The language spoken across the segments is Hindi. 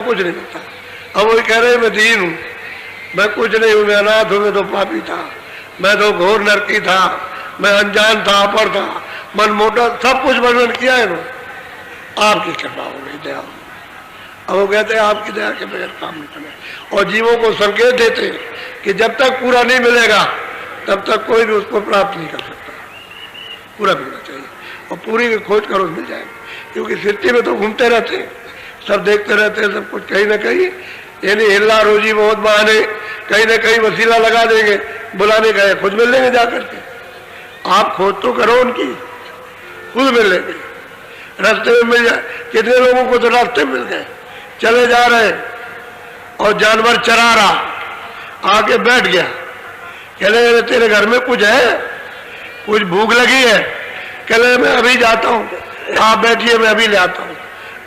कुछ नहीं करता। अब वो कह रहे मैं दीन हूँ, मैं कुछ नहीं हूँ, मैं अनाथ हूँ, मैं तो पापी था, मैं तो घोर नरकी था, मैं अनजान था, अपर था, मन मोटा, सब कुछ वर्णन किया है इन्होंने। आपकी कृपा हो गई, दया। अब वो कहते हैं आपकी दया के बगैर काम नहीं चले, और जीवों को संकेत देते हैं कि जब तक पूरा नहीं मिलेगा तब तक कोई भी उसको प्राप्त नहीं कर सकता। पूरा मिलना चाहिए, और पूरी की खोज करो मिल जाएगी। क्योंकि सृष्टि में तो घूमते रहते हैं, सब देखते रहते हैं, सब कुछ कहीं ना कहीं यानी हिल्ला रोजी बहुत बहाने कहीं ना कहीं वसीला लगा देंगे, बुलाने गए खुद मिल लेंगे जाकर के। आप खोज तो करो उनकी, खुद मिल लेंगे, रास्ते में मिल जाए। कितने लोगों को तो रास्ते मिल गए, चले जा रहे और जानवर चरा रहा, आके बैठ गया, कह रहे तेरे घर में कुछ है, कुछ भूख लगी है, कह रहे मैं अभी जाता हूँ, आप बैठिए मैं अभी ले आता हूँ।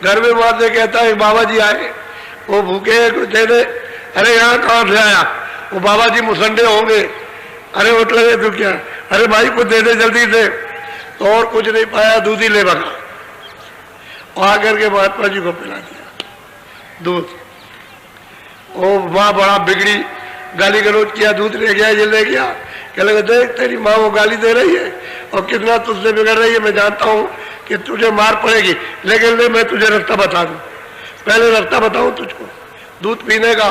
घर में वहां से कहता है बाबा जी आए, वो भूखे कुछ दे दे। अरे यहाँ कहाँ से आया? वो बाबा जी मुसंडे होंगे। अरे उठ लगे तो क्या? अरे भाई कुछ दे दे जल्दी से। तो और कुछ नहीं पाया, दूध ही ले भगा, और आकर के महात्मा जी को पिला दिया दूध। वो माँ बड़ा बिगड़ी, गाली गलौज किया, दूध ले गया, ये ले गया। कह लगे देख तेरी माँ वो गाली दे रही है और कितना तुझसे बिगड़ रही है, मैं जानता हूँ कि तुझे मार पड़ेगी, लेकिन ले मैं तुझे रास्ता बता दूं, पहले रास्ता बताऊं तुझको। दूध पीने का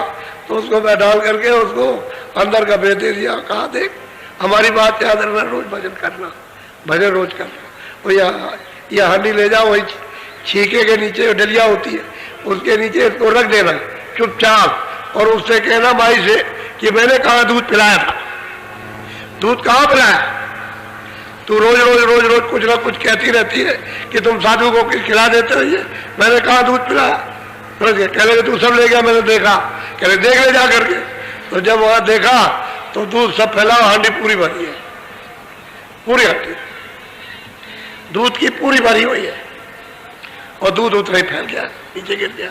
तो उसको मैं डाल करके उसको अंदर का भेज दे दिया। कहा देख हमारी बात याद रखना, रोज भजन करना, भजन रोज करना। वो यह हांडी ले जाओ, वही छीके के नीचे डलिया होती है, उसके नीचे इसको रख देना चुपचाप, और उससे कहना माई से कि मैंने कहा दूध पिलाया था। दूध कहाँ पिलाया? तू रोज रोज रोज रोज कुछ ना कुछ कहती रहती है कि तुम साधु को खिला देते रहिए, मैंने कहा दूध पिलाया। कह लगे तू सब ले गया, मैंने देखा। कह लगे देख ले जा करके। तो जब वहां देखा तो दूध सब फैला, हांडी पूरी भरी है, पूरी हांडी दूध की पूरी भरी हुई है, और दूध उतना ही फैल गया, नीचे गिर गया।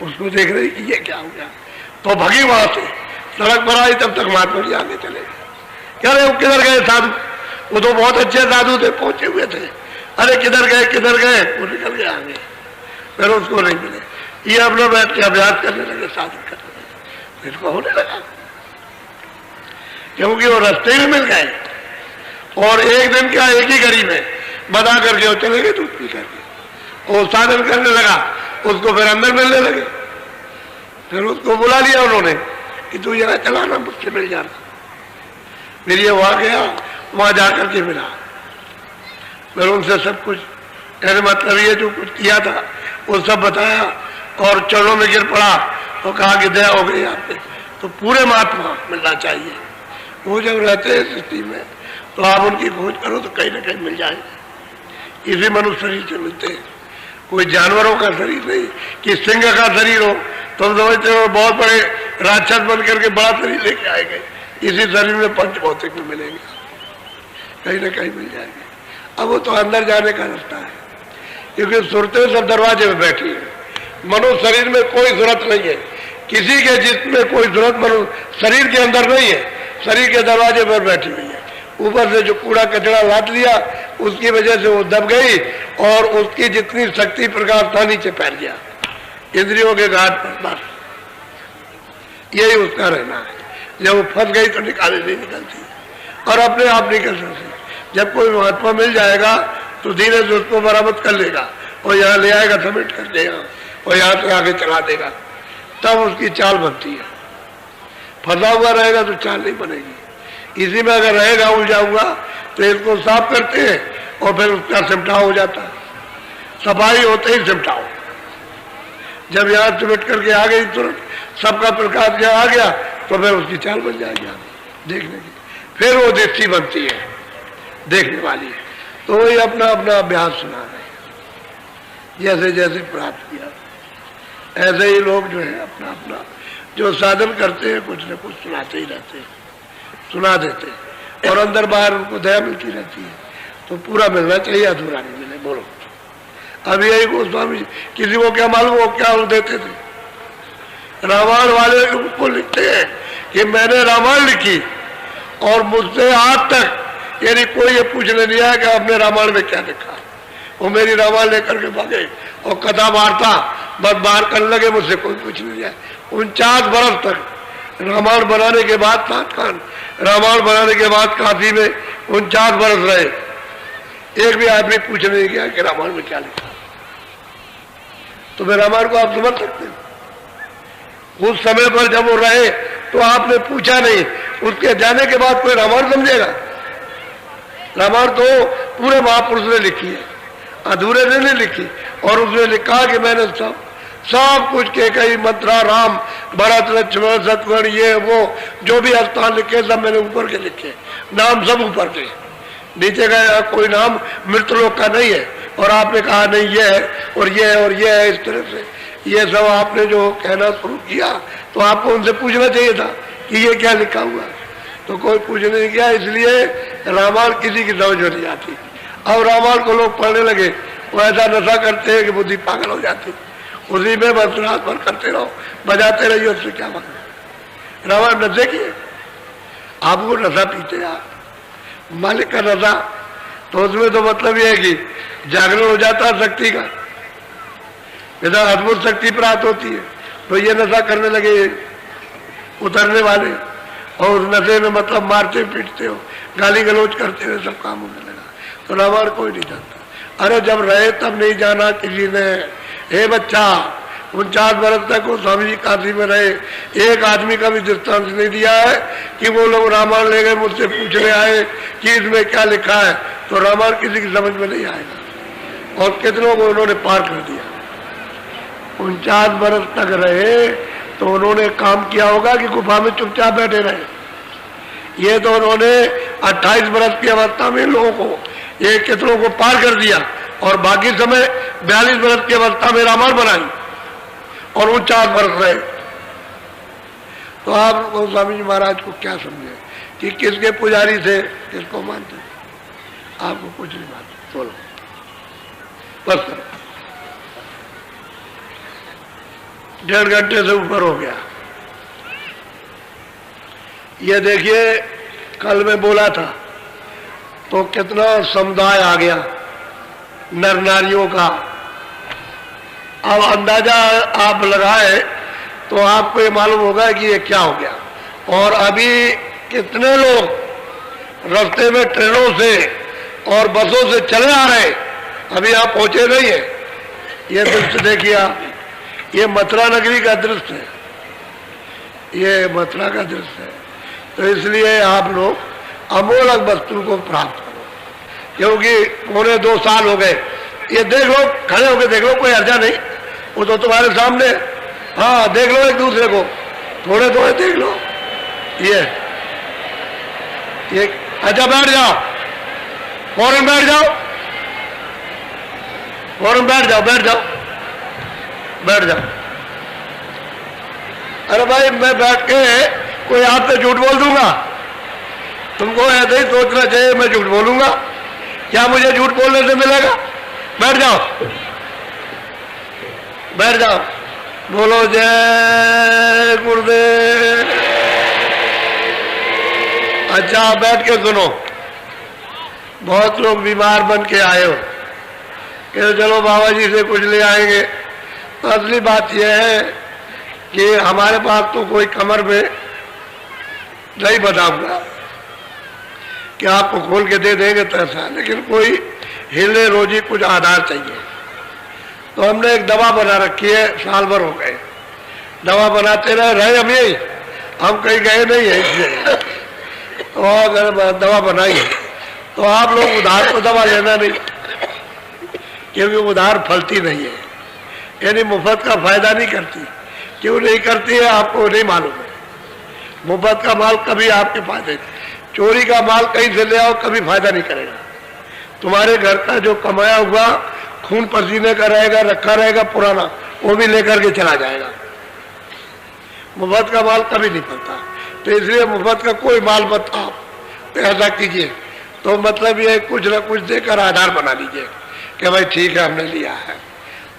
उसको देख रही कि ये क्या हो गया, तो भगी वहां से, सड़क पर आई, तब तक महात्मा जी आगे चले गए। कह रहे वो किधर गए साधु? वो तो बहुत अच्छे साधु थे, पहुंचे हुए थे। अरे किधर गए किधर गए? वो निकल गए आगे, फिर उसको नहीं मिले। ये अपना बैठ के अभ्यास करने लगे, साधन करने लगे, फिर होने लगा, क्योंकि वो रास्ते में मिल गए। और एक दिन क्या, एक ही घड़ी में बता करके वो चले गए दूध पी करके। वो साधन करने लगा, उसको फिर अंदर मिलने लगे। फिर उसको बुला लिया उन्होंने कि तू यहाँ चला ना, मुझसे मिल जाना। फिर ये वहां गया, वहां जाकर के मिला, फिर उनसे सब कुछ, कहने मतलब ये जो कुछ किया था वो सब बताया, और चरणों में गिर पड़ा तो कहा कि दया हो गई आप पे। तो पूरे महात्मा मिलना चाहिए। वो जब रहते हैं स्थिति में तो आप उनकी खोज करो तो कहीं ना कहीं मिल जाएगा। इसी मनुष्य शरीर से मिलते हैं, कोई जानवरों का शरीर नहीं कि सिंह का शरीर हो तो हम समझते हो बहुत बड़े राक्षस बन करके बड़ा शरीर लेके आएंगे। इसी शरीर में पंच भौतिक में मिलेंगे, कहीं ना कहीं मिल जाएंगे। अब वो तो अंदर जाने का रास्ता है, क्योंकि सुरतें सब दरवाजे में बैठी है। मनुष्य शरीर में कोई जरूरत नहीं है, किसी के जिस्म में कोई जरूरत मनुष्य शरीर के अंदर नहीं है, शरीर के दरवाजे पर बैठी हुई है। ऊपर से जो कूड़ा कचरा लाद लिया उसकी वजह से वो दब गई, और उसकी जितनी शक्ति प्रकाश था नीचे फैल गया इंद्रियों के घाट पर। बस यही उसका रहना है। जब वो फंस गई तो निकाले नहीं निकलती, और अपने आप निकल सकती। जब कोई महात्मा मिल जाएगा तो धीरे से उसको बरामद कर लेगा, और यहाँ ले आएगा, समेट कर देगा, और यहाँ से आगे चला देगा, तब उसकी चाल बनती है। फंसा हुआ रहेगा तो चाल नहीं बनेगी। इसी में अगर रहेगा उलझा हुआ तो इसको साफ करते हैं, और फिर उसका सिमटाव हो जाता है। सफाई होते ही सिमटाव। जब यहाँ सिमट करके आ गई तुरंत सबका प्रकाश जहाँ आ गया तो फिर उसकी चाल बन जाएगी देखने की। फिर वो दृष्टि बनती है देखने वाली है। तो वही अपना अपना अभ्यास सुना रहे हैं, जैसे जैसे प्राप्त किया ऐसे ही लोग जो है अपना अपना जो साधन करते हैं कुछ न कुछ सुनाते ही रहते हैं, सुना देते हैं, और अंदर बाहर उनको दया मिलती रहती है। तो पूरा मिलना चाहिए, अधूरा नहीं मिले। बोलो अब यही गोस्वामी जी, किसी को क्या मालूम वो क्या देते थे। रामायण वाले को लिखते हैं कि मैंने रामायण लिखी और मुझसे आज तक यानी कोई ये पूछने नहीं आया कि आपने रामायण में क्या लिखा। वो मेरी रामायण लेकर के भागे और कथा वार्ता बस बाहर करने लगे, मुझसे कोई कुछ नहीं है। 49 बरस तक रामायण बनाने के बाद रामायण बनाने के बाद काशी में 49 बरस रहे, एक भी आदमी पूछने नहीं गया कि रामायण में क्या लिखा। तो मैं रामायण को आप समझ सकते हैं। उस समय पर जब वो रहे तो आपने पूछा नहीं, उसके जाने के बाद कोई रामायण समझेगा? रामायण तो पूरे महापुरुष ने लिखी है, अधूरे ने नहीं लिखी। और उसने लिखा कि मैंने सब कुछ के कई मंत्रा राम भरत लक्ष्मण शत्रुघ्न ये वो जो भी स्थान लिखे सब मैंने ऊपर के लिखे, नाम सब ऊपर के, नीचे का कोई नाम मृतलोक का नहीं है। और आपने कहा नहीं ये है और ये है और ये है, इस तरह से ये सब आपने जो कहना शुरू किया तो आपको उनसे पूछना चाहिए था कि ये क्या लिखा हुआ। तो कोई पूछने नहीं किया, इसलिए रामायण किसी की समझ में नहीं आती। अब रामायण को लोग पढ़ने लगे, वो ऐसा नशा करते हैं कि बुद्धि पागल हो जाती, उसी में बस रात भर करते रहो, बजाते रहिए, उससे क्या मतलब। रामायण नशे की है, आप वो नशा पीते हैं, मालिक का नशा, तो उसमें तो मतलब ये है कि जागरण हो जाता है शक्ति का, इधर अद्भुत शक्ति प्राप्त होती है। तो ये नशा करने लगे उतरने वाले, और नशे में मतलब मारते पीटते हो, गाली गलौज करते हुए सब काम होने लगा। तो रामायण कोई नहीं जानता। अरे जब रहे तब नहीं जाना किसी ने। हे बच्चा, 49 बरस तक वो स्वामी जी काशी में रहे, एक आदमी का भी दृष्टांत नहीं दिया है कि वो लोग रामायण ले गए मुझसे पूछने आए कि इसमें क्या लिखा है। तो रामायण किसी की समझ में नहीं आएगा। और कितनों को उन्होंने पार कर दिया। 49 बरस तक रहे तो उन्होंने काम किया होगा कि गुफा में चुपचाप बैठे रहे। ये तो उन्होंने 28 बरस की अवस्था में लोगों को, ये कितनों को पार कर दिया, और बाकी समय 42 बरस की अवस्था में रामायण बनाई और 49 बरस रहे। तो आप स्वामी जी महाराज को क्या समझे कि किसके पुजारी थे, किसको मानते? आपको कुछ नहीं मानते। बोलो बस करो। 1.5 घंटे से ऊपर हो गया। ये देखिए, कल मैं बोला था तो कितना समुदाय आ गया नर नारियों का। अब अंदाजा आप लगाए तो आपको ये मालूम होगा कि ये क्या हो गया। और अभी कितने लोग रास्ते में ट्रेनों से और बसों से चले आ रहे, अभी आप पहुंचे नहीं है। ये दृश्य देखिए आप, ये मथुरा नगरी का दृश्य है, ये मथुरा का दृश्य है। तो इसलिए आप लोग अमोलक वस्तु को प्राप्त करो, क्योंकि पौने 2 साल हो गए। ये देख लो, खड़े होकर देख लो, कोई अर्जा नहीं, वो तो तुम्हारे सामने। हाँ देख लो एक दूसरे को, थोड़े थोड़े देख लो। ये अच्छा बैठ जाओ, फौरन बैठ जाओ, फौरन बैठ जाओ, बैठ जाओ, बैठ जाओ। अरे भाई, मैं बैठ के कोई आपसे झूठ बोल दूंगा? तुमको ऐसे ही सोचना चाहिए मैं झूठ बोलूंगा? क्या मुझे झूठ बोलने से मिलेगा? बैठ जाओ, बैठ जाओ। बोलो जय गुरुदेव। अच्छा बैठ के सुनो। बहुत लोग बीमार बन के आए हो कि चलो बाबा जी से कुछ ले आएंगे। तो असली बात यह है कि हमारे पास तो कोई कमर में नहीं बताऊंगा कि आपको खोल के दे देंगे तो ऐसा, लेकिन कोई हिले रोजी कुछ आधार चाहिए। तो हमने एक दवा बना रखी है, साल भर हो गए दवा बनाते रहे हम, यही हम कहीं गए नहीं है इसलिए। और अगर दवा बनाई है तो आप लोग उधार को दवा लेना नहीं, क्योंकि उधार फलती नहीं है, यानी मुफ्त का फायदा नहीं करती। क्यों नहीं करती है आपको नहीं मालूम है। मुफ्त का माल कभी आपके फायदे, चोरी का माल कहीं से ले आओ कभी फायदा नहीं करेगा। तुम्हारे घर का जो कमाया हुआ खून पसीने का रहेगा, रखा रहेगा पुराना, वो भी लेकर के चला जाएगा। मुफ्त का माल कभी नहीं फलता। तो इसलिए मुफ्त का कोई माल मत आप ऐसा कीजिए। तो मतलब ये कुछ ना कुछ देकर आधार बना लीजिए कि भाई ठीक है हमने लिया है।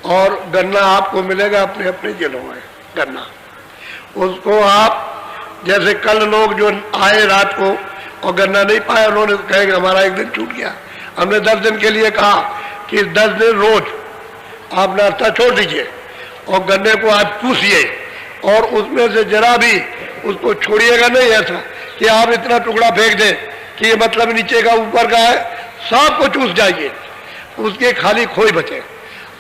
और गन्ना आपको मिलेगा अपने अपने जिलों में, गन्ना उसको आप, जैसे कल लोग जो आए रात को और गन्ना नहीं पाए, उन्होंने कहे कि हमारा एक दिन छूट गया। हमने 10 दिन के लिए कहा कि 10 दिन रोज आप नाश्ता छोड़ दीजिए और गन्ने को आप चूसिए और उसमें से जरा भी उसको छोड़िएगा नहीं, ऐसा कि आप इतना टुकड़ा फेंक दें कि ये मतलब नीचे का ऊपर का है सब को चूस जाइए, उसके खाली खोई बचे।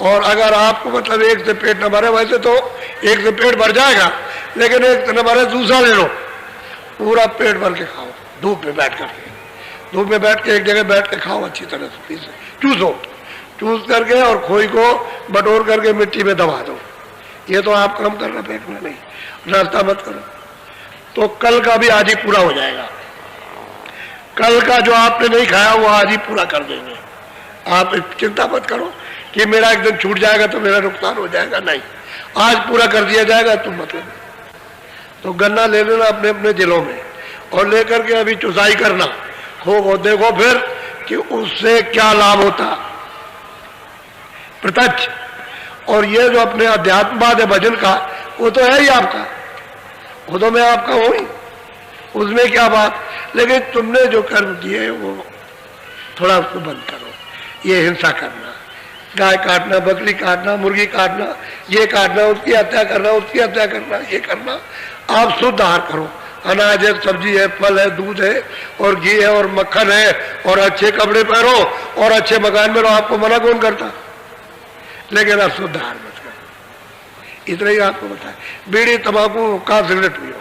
और अगर आपको मतलब एक से पेट न भरे, वैसे तो एक से पेट भर जाएगा, लेकिन एक न भरे दूसरा ले लो, पूरा पेट भर के खाओ धूप में बैठ करके, धूप में बैठ के एक जगह बैठ के खाओ, अच्छी तरह से पीसे चूसो, चूस करके और खोई को बटोर करके मिट्टी में दबा दो। ये तो आप काम करना पेट में नहीं, नाश्ता मत करो, तो कल का भी आज ही पूरा हो जाएगा। कल का जो आपने नहीं खाया वो आज ही पूरा कर देंगे। आप चिंता मत करो कि मेरा एक दिन छूट जाएगा तो मेरा नुकसान हो जाएगा, नहीं, आज पूरा कर दिया जाएगा। तुम मतलब तो गन्ना ले लेना अपने अपने जिलों में और लेकर के अभी चुसाई करना हो, देखो फिर कि उससे क्या लाभ होता प्रत्यक्ष। और ये जो अपने अध्यात्मवाद है भजन का, वो तो है ही आपका, वो तो मैं आपका हूं ही, उसमें क्या बात। लेकिन तुमने जो कर्म किए वो थोड़ा उसको बंद करो। ये हिंसा करना, गाय काटना, बकरी काटना, मुर्गी काटना, ये काटना, उसकी हत्या करना, उसकी हत्या करना, ये करना, आप शुद्ध आहार करो। अनाज है, सब्जी है, फल है, दूध है और घी है और मक्खन है और अच्छे कपड़े पहनो और अच्छे मकान में रहो, आपको मना कौन करता। लेकिन आप शुद्ध आहार मत करो, इतना ही आपको बताया। बीड़ी, तंबाकू का सिगरेट पियो,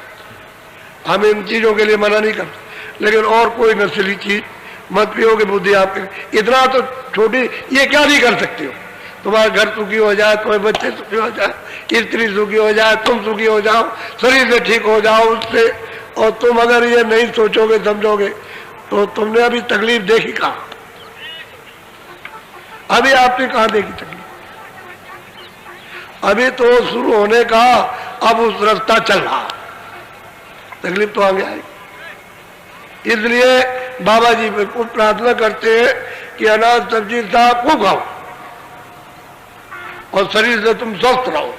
हम इन चीजों के लिए मना नहीं करते, लेकिन और कोई नशीली चीज मत पियो कि बुद्धि आपके। इतना तो छोटी, ये क्या नहीं कर सकते हो, तुम्हारा घर सुखी हो जाए, तुम्हारे बच्चे सुखी हो जाए, स्त्री सुखी हो जाए, तुम सुखी हो जाओ, शरीर से ठीक हो जाओ उससे। और तुम अगर ये नहीं सोचोगे समझोगे तो तुमने अभी तकलीफ देखी कहाँ, अभी आपने कहाँ देखी तकलीफ, अभी तो शुरू होने का, अब उस रास्ता चल रहा, तकलीफ तो आगे आएगी। इसलिए बाबा जी बिल्कुल प्रार्थना करते हैं कि अनाज सब्जी साग खूब खाओ और शरीर से तुम स्वस्थ रहो।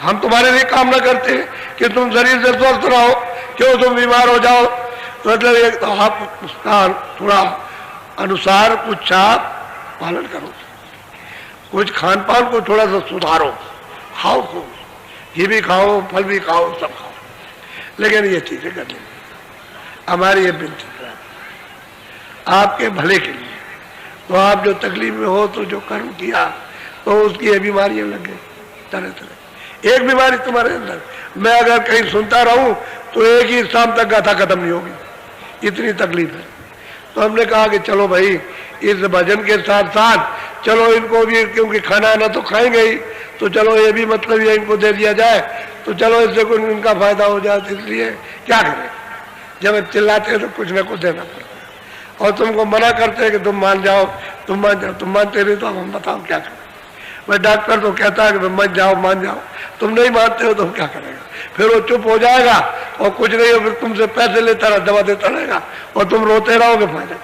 हम तुम्हारे लिए कामना करते हैं कि तुम शरीर से स्वस्थ रहो, क्यों तुम बीमार हो जाओ। मतलब एक तो आप उसका थोड़ा अनुसार कुछ आप पालन करो, कुछ खान पान को थोड़ा सा सुधारो, खाओ खूब, घी भी खाओ, फल भी खाओ, सब खाओ, लेकिन ये चीजें करनी हमारी ये विनती आपके भले के लिए। तो आप जो तकलीफ में हो, तो जो कर्म किया तो उसकी ये बीमारियां लग गई तरह तरह। एक बीमारी तुम्हारे अंदर, मैं अगर कहीं सुनता रहूं तो एक ही शाम तक गाथा खत्म नहीं होगी, इतनी तकलीफ है। तो हमने कहा कि चलो भाई इस भजन के साथ साथ चलो इनको भी, क्योंकि खाना आना तो खाएंगे ही, तो चलो ये भी मतलब ये इनको दे दिया जाए, तो चलो इससे कुछ इनका फायदा हो जाए। इसलिए क्या करें, जब चिल्लाते हैं तो कुछ ना कुछ देना पड़ता है। और तुमको मना करते हैं कि तुम मान जाओ, तुम मान जाओ, तुम मानते नहीं तो हम बताओ क्या करें। मैं डॉक्टर तो कहता है कि मान जाओ मान जाओ, तुम नहीं मानते हो तो क्या करेगा, फिर वो चुप हो जाएगा और कुछ नहीं हो, फिर तुमसे पैसे लेता रहा, दवा देता रहेगा और तुम रोते रहोगे फायदा।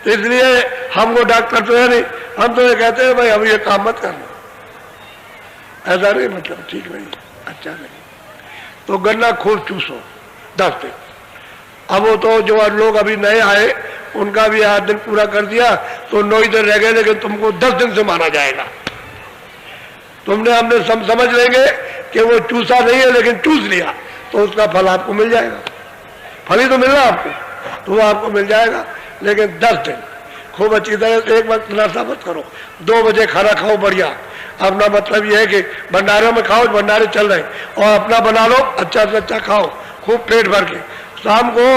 तो इसलिए हमको डॉक्टर तो है नहीं, हम तो ये कहते हैं भाई हम ये काम मत करना, ऐसा नहीं, मतलब ठीक नहीं, अच्छा नहीं। तो गन्ना खूब चूसो 10 दिन। अब वो तो जो लोग अभी नए आए उनका भी 8 दिन पूरा कर दिया तो 9 दिन रह गए, लेकिन तुमको 10 दिन से माना जाएगा। तुमने हमने समझ लेंगे कि वो चूसा नहीं है लेकिन चूस लिया, तो उसका फल आपको मिल जाएगा। फल ही तो मिलना आपको, तो वो आपको मिल जाएगा। लेकिन 10 दिन खूब अच्छी तरह से, एक वक्त नाश्ता मत करो, 2 बजे खाना खाओ बढ़िया। अपना मतलब ये है कि भंडारों में खाओ, भंडारे चल रहे, और अपना बना लो, अच्छा से अच्छा खाओ खूब पेट भर के। शाम को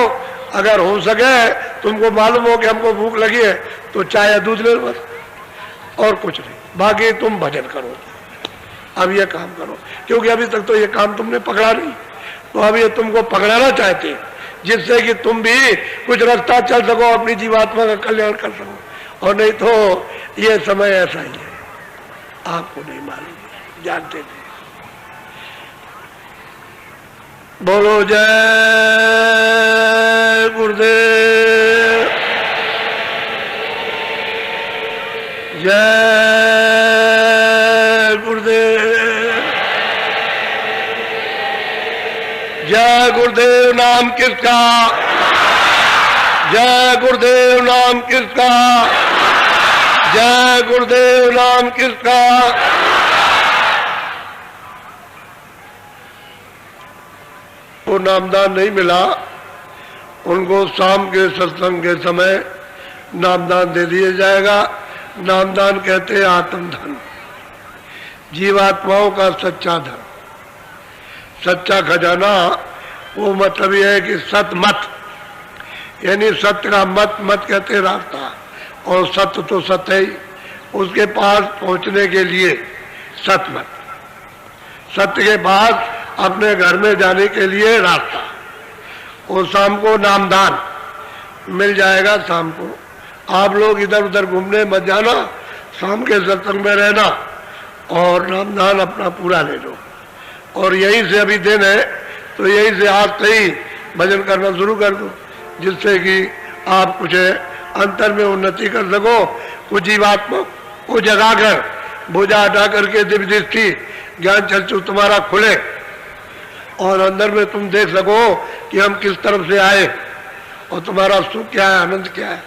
अगर हो सके, तुमको मालूम हो कि हमको भूख लगी है, तो चाय या दूध ले लो बस, और कुछ नहीं। बाकी तुम भजन करो, अब ये काम करो, क्योंकि अभी तक तो ये काम तुमने पकड़ा नहीं, तो अब ये तुमको पकड़ाना चाहते हैं, जिससे कि तुम भी कुछ रास्ता चल सको, अपनी जीवात्मा का कल्याण कर सको। और नहीं तो ये समय ऐसा ही है, आपको नहीं मालूम, जानते नहीं। बोलो जय गुरुदेव, जय गुरुदेव, जय गुरुदेव नाम किसका, जय गुरुदेव नाम किसका, जय गुरुदेव नाम किसका। वो नामदान नहीं मिला, उनको शाम के सत्संग के समय नामदान दे दिया जाएगा। नामदान कहते हैं आत्मधन, जीवात्माओं का सच्चा धन, सच्चा खजाना। वो मतलब यह है कि सतमत, यानी सत्य का मत, मत कहते रास्ता, और सत्य तो सत्य ही, उसके पास पहुंचने के लिए सतमत, सत्य के पास अपने घर में जाने के लिए रास्ता। और शाम को नामदान मिल जाएगा। शाम को आप लोग इधर उधर घूमने मत जाना, शाम के सत्संग में रहना और नामदान अपना पूरा ले लो। और यहीं से अभी दिन है तो यहीं से आज से ही भजन करना शुरू कर दो, जिससे कि आप कुछ अंतर में उन्नति कर सको। कुछ जीवात्मा को जगाकर बोझा हटा करके दिव्य दृष्टि ज्ञान चक्षु तुम्हारा खुले और अंदर में तुम देख सको कि हम किस तरफ से आए और तुम्हारा सुख क्या है, आनंद क्या है।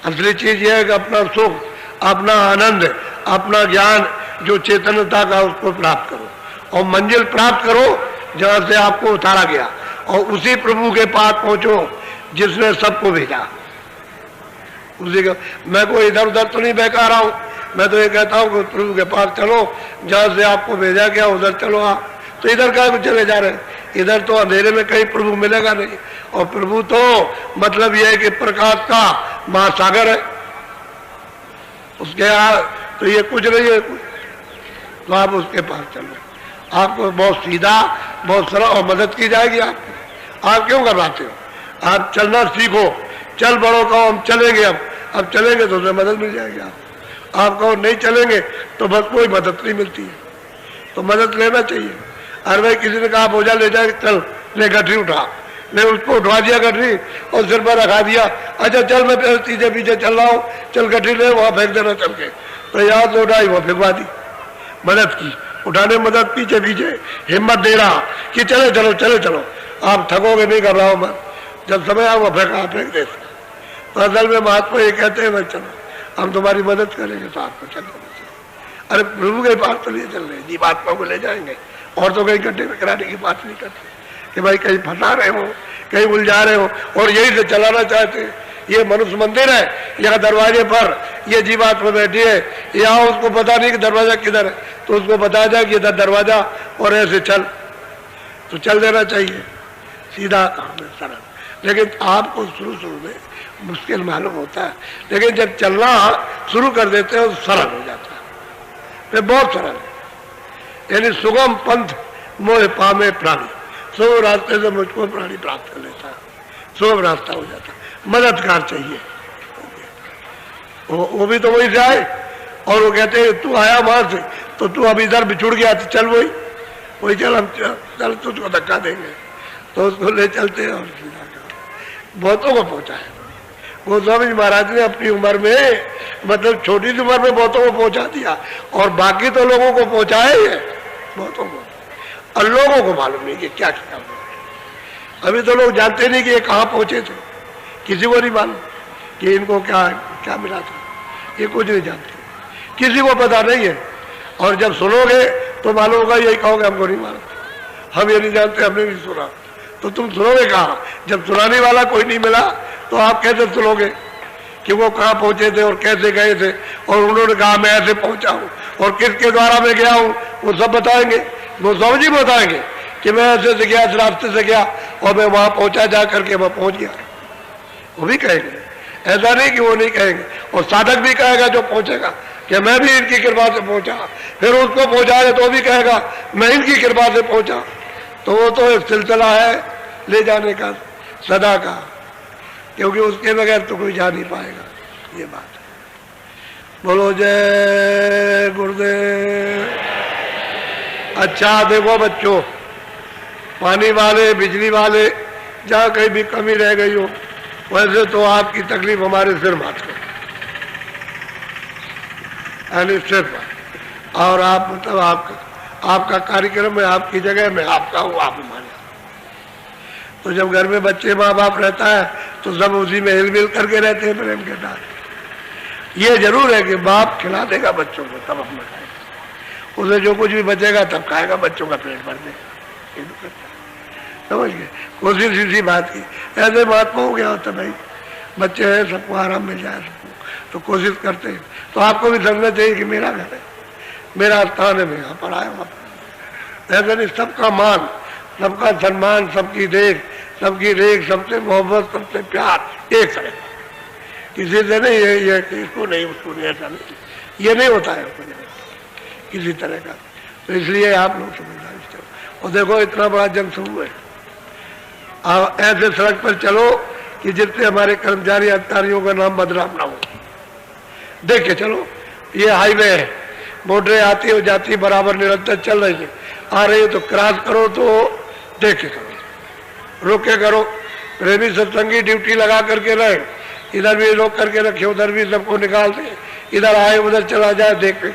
असली चीज यह है कि अपना सुख, अपना आनंद, अपना ज्ञान जो चेतनता का, उसको प्राप्त करो और मंजिल प्राप्त करो जहां से आपको उतारा गया, और उसी प्रभु के पास पहुंचो जिसने सबको भेजा। उसी का मैं कोई इधर उधर तो नहीं बहका रहा हूं, मैं तो ये कहता हूं कि प्रभु के पास चलो, जहां से आपको भेजा गया उधर चलो। आप तो इधर क्या चले जा रहे हैं, इधर तो अंधेरे में कहीं प्रभु मिलेगा नहीं। और प्रभु तो मतलब यह है कि प्रकाश का महासागर है, उसके यहाँ तो ये कुछ नहीं है। तो आप उसके पास चलो, आपको बहुत सीधा, बहुत सरल और मदद की जाएगी। आप क्यों करवाते हो, आप चलना सीखो। चल बड़ों कहो हम चलेंगे, अब चलेंगे तो उसमें मदद मिल जाएगी। आप कहो नहीं चलेंगे तो बस कोई मदद नहीं मिलती है। तो मदद लेना चाहिए। अरे भाई किसी ने कहा बोझा ले जाए, चल ले गठरी उठा, ले उसको उठवा दिया गठरी और सिर पर रखा दिया। अच्छा चल मैं पीछे पीछे चल रहा हूँ, चल गठरी ले वहां फेंक देना चल के। तो याद से उठाई, वहां फेंकवा दी, मदद की, उठाने मदद, पीछे पीछे हिम्मत दे रहा कि चले चलो चले चलो, आप थकोगे नहीं, कर रहा हूं मैं। जब समय आया वो फेंक देते। तो असल में महात्मा ये कहते हैं भाई चलो हम तुम्हारी मदद करेंगे, तो आपको चल देना चाहिए। अरे प्रभु के पास तो लिए चल रहे, जीवात्मा को ले जाएंगे, और तो कहीं गड्ढे में कराने की बात नहीं करते कि भाई कहीं फंसा रहे हो, कहीं उलझा रहे हो और यही से चलाना चाहते हैं। ये मनुष्य मंदिर है, यहाँ दरवाजे पर ये जीवात्मा बैठी है, यहाँ उसको पता नहीं कि दरवाजा किधर है, तो उसको बताया जाए कि इधर दरवाजा और ऐसे चल, तो चल देना चाहिए। सीधा काम है, सरल। लेकिन आपको शुरू में मुश्किल मालूम होता है, लेकिन जब चलना शुरू कर देते हैं तो सरल हो जाता है, फिर बहुत सरल है। यानी सुगम पंथ मोह पामे प्राणी, सुगम रास्ते से मुझको प्राणी प्राप्त कर लेता है, सुगम रास्ता हो जाता है। मददगार चाहिए, वो भी तो वही से आए, और वो कहते हैं तू आया वहां से तो तू अब इधर बिछुड़ गया, तो चल वही चल, हम चल तुझको धक्का देंगे, तो उसको ले चलते हैं और बहुतों को पहुंचा है। गोस्वामी महाराज ने अपनी उम्र में, मतलब छोटी सी उम्र में बहुतों को पहुंचा दिया, और बाकी तो लोगों को पहुंचाए ही है, बहुतों को, और लोगों को मालूम नहीं कि क्या किया। अभी तो लोग जानते नहीं कि ये कहाँ पहुंचे थे, किसी को नहीं मालूम कि इनको क्या क्या मिला था, ये कुछ नहीं जानते, किसी को पता नहीं है। और जब सुनोगे तो मालूम होगा, यही कहोगे हमको नहीं मालूम, हम ये नहीं जानते, हमने नहीं सुना। तो तुम सुनोगे कहाँ, जब सुनाने वाला कोई नहीं मिला तो आप कैसे सुनोगे कि वो कहाँ पहुंचे थे और कैसे गए थे, और उन्होंने कहा मैं ऐसे पहुंचा हूँ और किसके द्वारा मैं गया हूँ, वो सब बताएंगे। वो स्वामी जी बताएंगे कि मैं ऐसे से गया, इस रास्ते से गया और मैं वहां पहुंचा, जा करके मैं पहुंच गया, वो भी कहेंगे। ऐसा नहीं कि वो नहीं कहेंगे। और साधक भी कहेगा जो पहुंचेगा कि मैं भी इनकी कृपा से पहुंचा, फिर उसको पहुंचाएगा तो भी कहेगा मैं इनकी कृपा से पहुंचा। तो वो तो एक सिलसिला है ले जाने का सदा का, क्योंकि उसके बगैर तो कोई जा नहीं पाएगा, ये बात है। बोलो जय गुरुदेव। अच्छा देखो बच्चों, पानी वाले, बिजली वाले, जहाँ कहीं भी कमी रह गई हो, वैसे तो आपकी तकलीफ हमारे सिर मात को, यानी सिर्फ, और आप मतलब आपका कार्यक्रम है, आपकी जगह में आपका हूँ, आप माने। तो जब घर में बच्चे माँ बाप रहता है तो सब उसी में हिलमिल करके रहते हैं प्रेम के साथ। ये जरूर है कि बाप खिला देगा बच्चों को तब अपना खाएगा, उसे जो कुछ भी बचेगा तब खाएगा, बच्चों का पेट भर देगा। समझ गए? कोशिश इसी बात की। ऐसे महात्माओं क्या होता भाई, बच्चे हैं, सबको आराम मिल जाए, सबको तो कोशिश करते हैं। तो आपको भी समझना चाहिए कि मेरा घर है, मेरा स्थान है, मैं यहाँ पर आया हूँ। ऐसा नहीं, सबका मान, सबका सम्मान, सबकी देख, सबकी रेख, सबसे मोहब्बत, सबसे प्यार एक तरह, किसी से नहीं ये इसको नहीं उसको नहीं, ऐसा नहीं, ये नहीं होता है किसी तरह का। तो इसलिए आप लोग समझदारी से, और देखो इतना बड़ा जनसमूह है, आप ऐसे सड़क पर चलो कि जिससे हमारे कर्मचारी अधिकारियों का नाम बदनाम ना हो। देख के चलो, ये हाईवे है, मोटरें आती और जाती बराबर निरंतर चल रही है, आ रही है तो क्रॉस करो तो देख के करो, रोक के करो। प्रेमी सत्संगी ड्यूटी लगा करके रहे, इधर भी रोक करके रखे, उधर भी सबको निकाल दे, इधर आए उधर चला जाए देख के,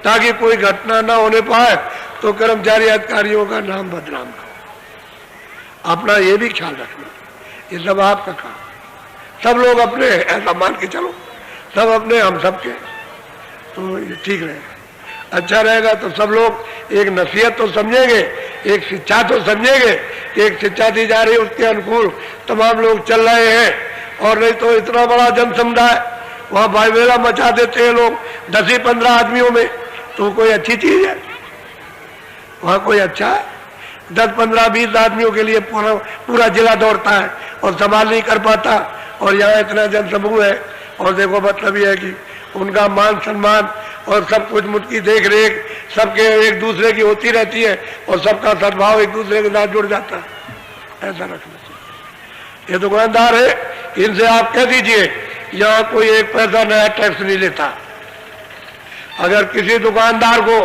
ताकि कोई घटना ना होने पाए तो कर्मचारी अधिकारियों का नाम बदनाम ना हो। अपना ये भी ख्याल रखना, ये सब आपका काम, सब लोग अपने ऐसा मान के चलो, सब अपने हम सबके, तो ये ठीक रहेगा, अच्छा रहेगा। तो सब लोग एक नसीहत तो समझेंगे, एक शिक्षा तो समझेंगे कि एक शिक्षा दी जा रही है, उसके अनुकूल तमाम लोग चल रहे हैं। और नहीं तो इतना बड़ा जन समुदाय, वहाँ भाई मेला मचा देते हैं लोग 10-15 आदमियों में, तो कोई अच्छी चीज है? वहाँ कोई अच्छा है? 10-15-20 आदमियों के लिए पूरा जिला दौड़ता है और संभाल नहीं कर पाता, और यहाँ इतना जनसमूह है। और देखो मतलब ये है कि उनका मान सम्मान और सब कुछ, मुझकी देख रेख सबके एक दूसरे की होती रहती है, और सबका सद्भाव एक दूसरे के साथ जुड़ जाता है, ऐसा रखना चाहिए। ये दुकानदार है, इनसे आप कह दीजिए यहाँ कोई एक पैसा नया टैक्स नहीं लेता। अगर किसी दुकानदार को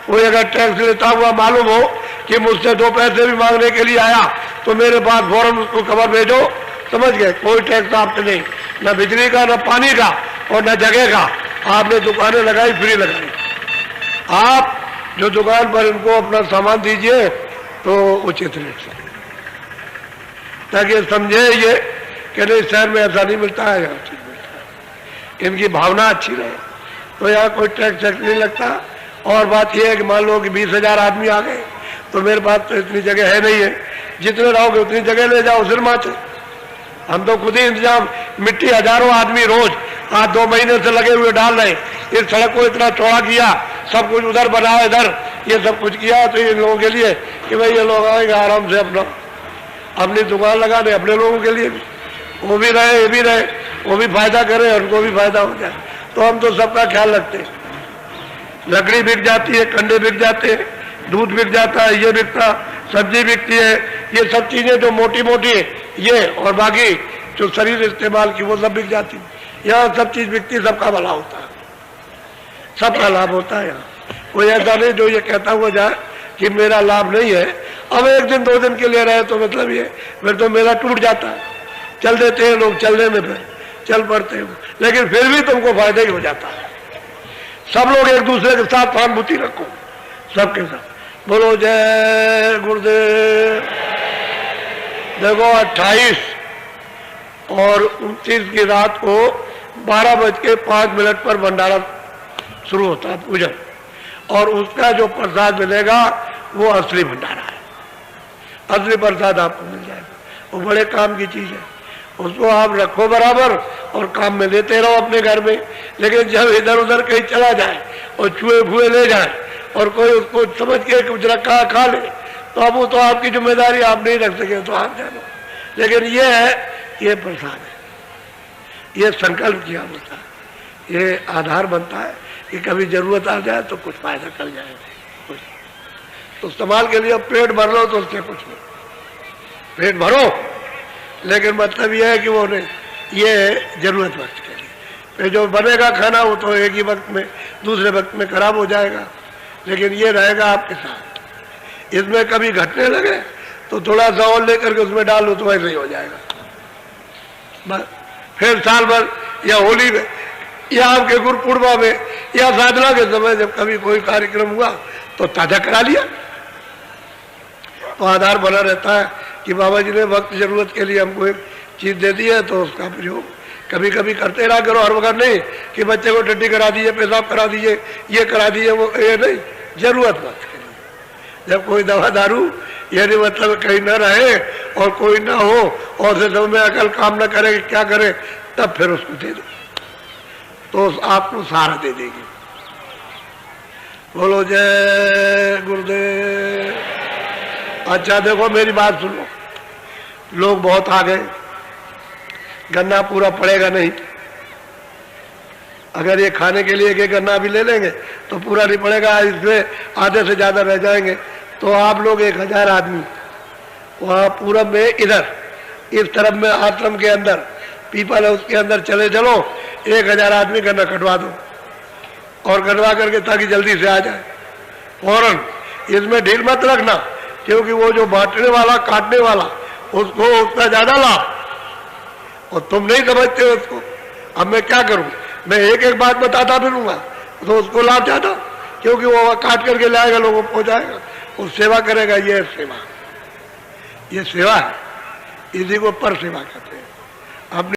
कोई अगर टैक्स लेता हुआ मालूम हो कि मुझसे 2 पैसे भी मांगने के लिए आया, तो मेरे पास फौरन उसको खबर भेजो, समझ गए? कोई टैक्स आपसे नहीं, न बिजली का, न पानी का, और न जगह का। आपने दुकानें लगाई, फ्री लगाई। आप जो दुकान पर इनको अपना सामान दीजिए तो उचित रेट से, ताकि समझे ये कि नहीं शहर में ऐसा नहीं मिलता है, यहाँ ठीक मिलता है, इनकी भावना अच्छी रहे, तो यहाँ कोई टैक्स नहीं लगता। और बात यह है कि मान लो कि 20,000 आदमी आ गए, तो मेरे पास तो इतनी जगह है नहीं है, जितने रहोगे उतनी जगह ले जाओ सिरमा से। हम तो खुद ही इंतजाम, मिट्टी हजारों आदमी रोज आज 2 महीने से लगे हुए डाल रहे, इस सड़क को इतना चौड़ा किया, सब कुछ उधर बनाया, इधर ये सब कुछ किया, तो इन लोगों के लिए कि भाई ये लोग आएंगे आराम से अपना अपनी दुकान लगाने, अपने लोगों के लिए भी, वो भी रहे, ये भी रहे, वो भी फायदा करे, उनको भी फायदा हो जाए। तो हम तो सबका ख्याल रखते हैं। लकड़ी बिक जाती है, कंडे बिक जाते हैं, दूध बिक जाता है, ये बिकता, सब्जी बिकती है, ये सब चीजें जो मोटी मोटी ये, और बाकी जो शरीर इस्तेमाल की वो सब बिक जाती है। यहाँ सब चीज बिकती, सबका भला होता है, सबका लाभ होता है। यहाँ कोई ऐसा नहीं जो ये कहता हुआ जाए कि मेरा लाभ नहीं है। अब 1 दिन 2 दिन के लिए रहे तो मतलब ये फिर तो मेरा टूट जाता है। चल देते हैं लोग, चलने में फिर चल पड़ते हैं, लेकिन फिर भी तुमको फायदा ही हो जाता है। सब लोग एक दूसरे के साथ सहानुभूति रखो, सबके साथ बोलो जय गुरुदेव। देखो 28 और 29 की रात को 12:05 पर भंडारा शुरू होता है, पूजन, और उसका जो प्रसाद मिलेगा वो असली भंडारा है, असली प्रसाद आपको मिल जाएगा। वो बड़े काम की चीज है, उसको आप रखो बराबर और काम में लेते रहो अपने घर में। लेकिन जब इधर उधर कहीं चला जाए और चूहे फूहे ले जाए और कोई उसको समझ के कुछ रखा खा ले, तो अब वो तो आपकी जिम्मेदारी, आप नहीं रख सके तो आप जानो। लेकिन ये है, ये प्रसाद है, ये संकल्प किया होता है, ये आधार बनता है कि कभी जरूरत आ जाए तो कुछ फायदा कर जाएगा, कुछ तो इस्तेमाल के लिए पेट भर लो तो उससे कुछ नहीं, पेट भरो, लेकिन मतलब यह है कि वो नहीं, ये जरूरत वक्त के लिए। फिर जो बनेगा खाना वो तो एक ही वक्त में, दूसरे वक्त में खराब हो जाएगा, लेकिन ये रहेगा आपके साथ। इसमें कभी घटने लगे तो थोड़ा सा और लेकर के उसमें डाल लो तो वैसे ही हो जाएगा बस। फिर साल भर या होली में या आपके गुरुपूर्णिमा में या साधना के समय जब कभी कोई कार्यक्रम हुआ तो ताजा करा लिया, तो आधार बना रहता है कि बाबा जी ने वक्त जरूरत के लिए हमको एक चीज दे दी है तो उसका प्रयोग कभी कभी करते रहा करो, हर वक्त नहीं कि बच्चे को टट्टी करा दीजिए, पेशाब करा दीजिए, ये करा दीजिए, वो ये नहीं, जरूरत मत करिए। जब कोई दवा दारू ये नहीं मतलब कहीं न रहे और कोई ना हो और से में अकल काम न करे क्या करे, तब फिर उसको दे दो तो आपको सहारा दे देगी। बोलो जय गुरुदेव। अच्छा देखो मेरी बात सुनो, लोग बहुत आ गए, गन्ना पूरा पड़ेगा नहीं। अगर ये खाने के लिए एक गन्ना भी ले लेंगे तो पूरा नहीं पड़ेगा, इसमें आधे से ज्यादा रह जाएंगे। तो आप लोग 1000 आदमी वहां पूरब में, इधर इस तरफ में आश्रम के अंदर पीपल है उसके अंदर चले चलो, 1000 आदमी गन्ना कटवा दो और कटवा करके ताकि जल्दी से आ जाए फौरन। इसमें ढील मत रखना, क्योंकि वो जो बांटने वाला काटने वाला उसको उतना ज्यादा लाभ और तुम नहीं समझते हो उसको। अब मैं क्या करूं, मैं एक एक बात बताता फिरूंगा तो उसको लाभ ज्यादा, क्योंकि वो काट करके लाएगा, लोगों को पहुंचाएगा, वो सेवा करेगा। ये सेवा, ये सेवा है, इसी को पर सेवा कहते हैं। अपने